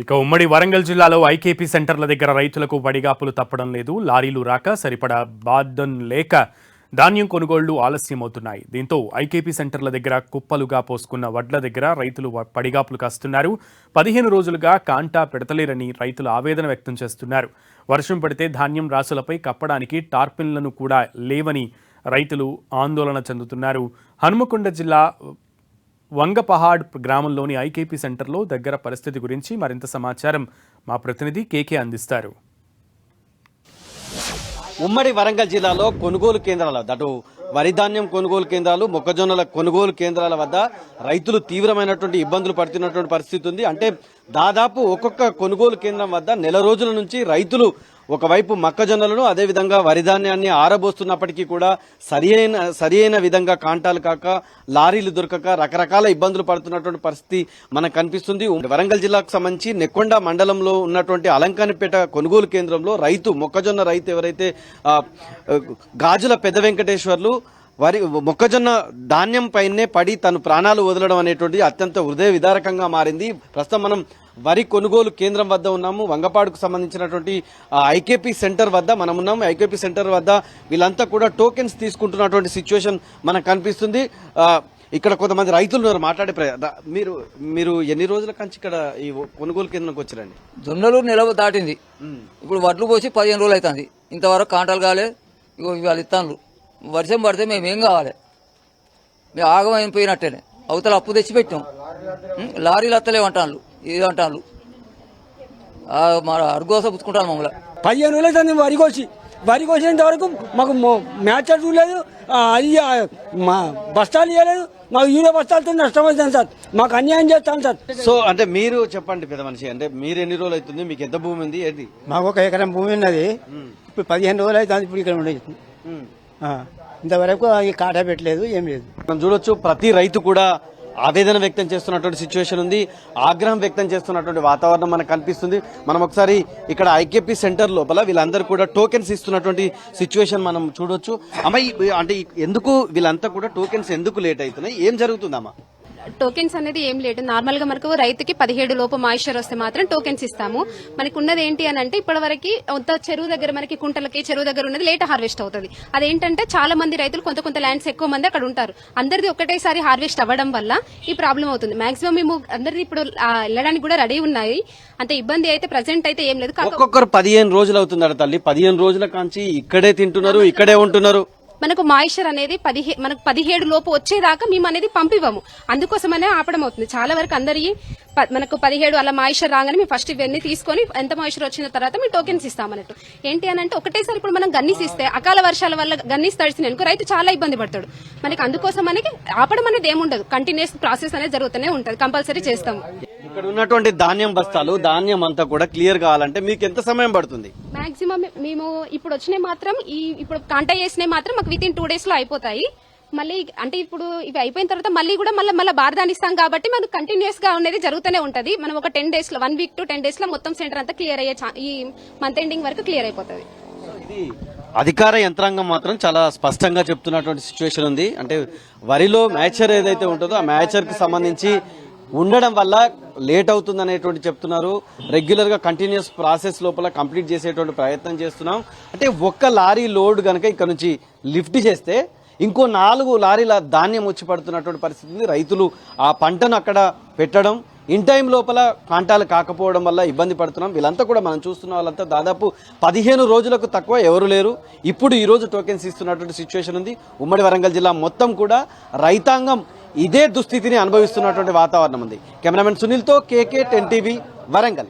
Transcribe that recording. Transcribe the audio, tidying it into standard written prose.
ఇక ఉమ్మడి వరంగల్ జిల్లాలో ఐకేపీ సెంటర్ల దగ్గర రైతులకు వడిగాపులు తప్పడం లేదు. లారీలు రాక సరిపడా బార్డన్ లేక ధాన్యం కొనుగోళ్లు ఆలస్యమవుతున్నాయి. దీంతో ఐకేపీ సెంటర్ల దగ్గర కుప్పలుగా పోసుకున్న వడ్ల దగ్గర రైతులు పడిగాపులు కాస్తున్నారు. 15 రోజులుగా కాంటా పెడతలేరని రైతులు ఆవేదన వ్యక్తం చేస్తున్నారు. వర్షం పడితే ధాన్యం రాసులపై కప్పడానికి టార్పిన్లను కూడా లేవని రైతులు ఆందోళన చెందుతున్నారు. హనుమకొండ జిల్లా వంగపహాడ్ గ్రామంలోని ఐకేపీ సెంటర్లో దగ్గర పరిస్థితి గురించి మరింత సమాచారం మా ప్రతినిధి కేకే అందిస్తారు. ఉమ్మడి వరంగల్ జిల్లాలో కొనుగోలు కేంద్రాల అటు వరి ధాన్యం కొనుగోలు కేంద్రాలు, మొక్కజొన్నల కొనుగోలు కేంద్రాల వద్ద రైతులు తీవ్రమైనటువంటి ఇబ్బందులు పడుతున్నటువంటి పరిస్థితి ఉంది. అంటే దాదాపు ఒక్కొక్క కొనుగోలు కేంద్రం వద్ద నెల రోజుల నుంచి రైతులు ఒకవైపు మొక్కజొన్నలను అదేవిధంగా వరి ధాన్యాన్ని ఆరబోస్తున్నప్పటికీ కూడా సరియైన విధంగా కాంటాలు కాక లారీలు దొరకక రకరకాల ఇబ్బందులు పడుతున్నటువంటి పరిస్థితి మనకు కనిపిస్తుంది. వరంగల్ జిల్లాకు సంబంధించి నెక్కొండ మండలంలో ఉన్నటువంటి అలంకానిపేట కొనుగోలు కేంద్రంలో మొక్కజొన్న రైతు ఎవరైతే గాజుల పెద్ద వెంకటేశ్వర్లు మొక్కజొన్న ధాన్యం పైనే పడి తను ప్రాణాలు వదలడం అనేటువంటిది అత్యంత హృదయ విదారకంగా మారింది. ప్రస్తుతం మనం వరి కొనుగోలు కేంద్రం వద్ద ఉన్నాము. వంగపాడుకు సంబంధించినటువంటి ఐకేపీ సెంటర్ వద్ద మనం ఉన్నాము. ఐకేపీ సెంటర్ వద్ద వీళ్ళంతా కూడా టోకెన్స్ తీసుకుంటున్నటువంటి సిచ్యువేషన్ మనకు కనిపిస్తుంది. ఇక్కడ కొంతమంది రైతులు మాట్లాడే మీరు ఎన్ని రోజుల కంచి ఇక్కడ ఈ కొనుగోలు కేంద్రంకి వచ్చారండి? జొన్నలు నెల దాటింది. ఇప్పుడు వడ్లు పోసి 15 రోజులు అవుతుంది. ఇంతవరకు కాంటాలు కాలే. ఇగో ఇవాళ ఇస్తాను. వర్షం పడితే మేమేం కావాలి? మేము ఆగమైపోయినట్టేనే. అవతల అప్పు తెచ్చి పెట్టాం. లారీలు అత్తలేవు అంటాను, ఇది అంటాను. మన అర్గోస పుచ్చుకుంటాను మమ్మల్ని. 15 రోజులు అవుతుంది వరి కోసేంత వరకు మాకు మ్యాచ్ చూడలేదు. అది మా బస్తాలు ఇవ్వలేదు. మాకు యూరియా బస్తాలతో నష్టమవుతుంది సార్. మాకు అన్యాయం చేస్తాను సార్. సో అంటే మీరు చెప్పండి పెద్ద మనిషి, అంటే మీరు ఎన్ని రోజులు అవుతుంది? మీకు ఎంత భూమి ఉంది? ఏంటి? మాకు 1 ఎకరం భూమి ఉన్నది. ఇప్పుడు 15 రోజులు అవుతుంది. ఇప్పుడు ఇక్కడ ఉండేది ఇంతవరకు కాటా పెట్టలేదు, ఏం లేదు. మనం చూడొచ్చు ప్రతి రైతు కూడా ఆవేదన వ్యక్తం చేస్తున్నటువంటి సిచ్యువేషన్ ఉంది. ఆగ్రహం వ్యక్తం చేస్తున్నటువంటి వాతావరణం మనకు కనిపిస్తుంది. మనం ఒకసారి ఇక్కడ ఐకేపీ సెంటర్ లోపల వీళ్ళందరూ కూడా టోకెన్స్ ఇస్తున్నటువంటి సిచ్యువేషన్ మనం చూడొచ్చు. అమ్మాయి అంటే ఎందుకు వీళ్ళంతా కూడా టోకెన్స్ ఎందుకు లేట్ అవుతున్నాయి? ఏం జరుగుతుందమ్మా? టోకెన్స్ అనేది ఏం లేదు. నార్మల్ గా మనకు రైతుకి 17 లోపు మాయిశ్చర్ వస్తే మాత్రం టోకెన్స్ ఇస్తాము. మనకు ఉన్నది ఏంటి అని అంటే ఇప్పటి వరకు చెరువు దగ్గర మనకి కుంటలకి చెరువు దగ్గర ఉన్నది లేట్ హార్వెస్ట్ అవుతుంది. అదేంటంటే చాలా మంది రైతులు కొంత ల్యాండ్స్ ఎక్కువ మంది అక్కడ ఉంటారు. అందరిది ఒకటేసారి హార్వెస్ట్ అవ్వడం వల్ల ఈ ప్రాబ్లం అవుతుంది. మాక్సిమం మేము అందరిది ఇప్పుడు వెళ్ళడానికి కూడా రెడీ ఉన్నాయి. అంత ఇబ్బంది అయితే ప్రెసెంట్ అయితే ఏం లేదు. ఒక్కొక్కరు 15 రోజులు అవుతుంది తల్లి. 15 రోజుల కాంచి ఇక్కడే తింటున్నారు, ఇక్కడే ఉంటున్నారు. మనకు మాయిశ్చర్ అనేది మనకు 17 లోపు వచ్చేదాకా మేము అనేది పంపివ్వము. అందుకోసమనే ఆపడం అవుతుంది. చాలా వరకు అందరికి మనకు 17 అలా మాయిశ్చర్ రాగానే మేము ఫస్ట్ ఇవన్నీ తీసుకొని ఎంత మాయిశ్చర్ వచ్చిన తర్వాత మేము టోకెన్స్ ఇస్తామన్నట్టు. ఏంటి అని అంటే ఒకటేసారి ఇప్పుడు మనం గన్నీస్ ఇస్తే అకాల వర్షాల వల్ల గన్నీస్ తడిసినందుకు రైతు చాలా ఇబ్బంది పడతాడు. మనకి అందుకోసం మనకి ఆపడం అనేది ఏముండదు. కంటిన్యూస్ ప్రాసెస్ అనేది జరుగుతూనే ఉంటుంది. కంపల్సరీ చేస్తాము. ఇక్కడ ఉన్నటువంటి ధాన్యం బస్తాలు, ధాన్యం అంతా కూడా క్లియర్ కావాలంటే మీకు ఎంత సమయం పడుతుంది? మాక్సిమం మేము ఇప్పుడు వచ్చినాయి మాత్రం ఇప్పుడు కాంటా చేసినాయి మాత్రం మాకు విత్ ఇన్ 2 days లో అయిపోతాయి. మళ్ళీ అంటే ఇప్పుడు ఇవి అయిపోయిన తర్వాత మళ్ళీ కూడా మళ్ళీ బార్దాన్ని ఇస్తాం కాబట్టి మనకు కంటిన్యూస్ గా అనేది జరుగుతూనే ఉంటది. మనం ఒక 10 days లో 1 week to 10 days లో మొత్తం సెంటర్ అంతా క్లియర్ అయ్యే ఈ మంత్ ఎండింగ్ వరకు క్లియర్ అయిపోతుంది. అధికార యంత్రాంగం మాత్రం చాలా స్పష్టంగా చెప్తున్నటువంటి సిచ్యువేషన్ ఉంది. అంటే వరిలో మ్యాచర్ ఏదైతే ఉంటుందో ఆ మ్యాచర్ కి సంబంధించి ఉండడం వల్ల లేట్ అవుతుంది అనేటువంటి చెప్తున్నారు. రెగ్యులర్ గా కంటిన్యూస్ ప్రాసెస్ లోపల కంప్లీట్ చేసేటువంటి ప్రయత్నం చేస్తున్నాం. అంటే ఒక్క లారీ లోడ్ గనక ఇక్కడ నుంచి లిఫ్ట్ చేస్తే ఇంకో 4 లారీల ధాన్యం వచ్చి పడుతున్నటువంటి పరిస్థితి ఉంది. రైతులు ఆ పంటను అక్కడ పెట్టడం ఇన్ టైం లోపల కాంటాలు కాకపోవడం వల్ల ఇబ్బంది పడుతున్నాం. వీళ్ళంతా కూడా మనం చూస్తున్న వాళ్ళంతా దాదాపు 15 రోజులకు తక్కువ ఎవరు లేరు. ఇప్పుడు ఈ రోజు టోకెన్స్ ఇస్తున్నటువంటి సిచ్యువేషన్ ఉంది. ఉమ్మడి వరంగల్ జిల్లా మొత్తం కూడా రైతాంగం ఇదే దుస్థితిని అనుభవిస్తున్నటువంటి వాతావరణం ఉంది. కెమెరామెన్ సునీల్తో కేకే 10 TV వరంగల్.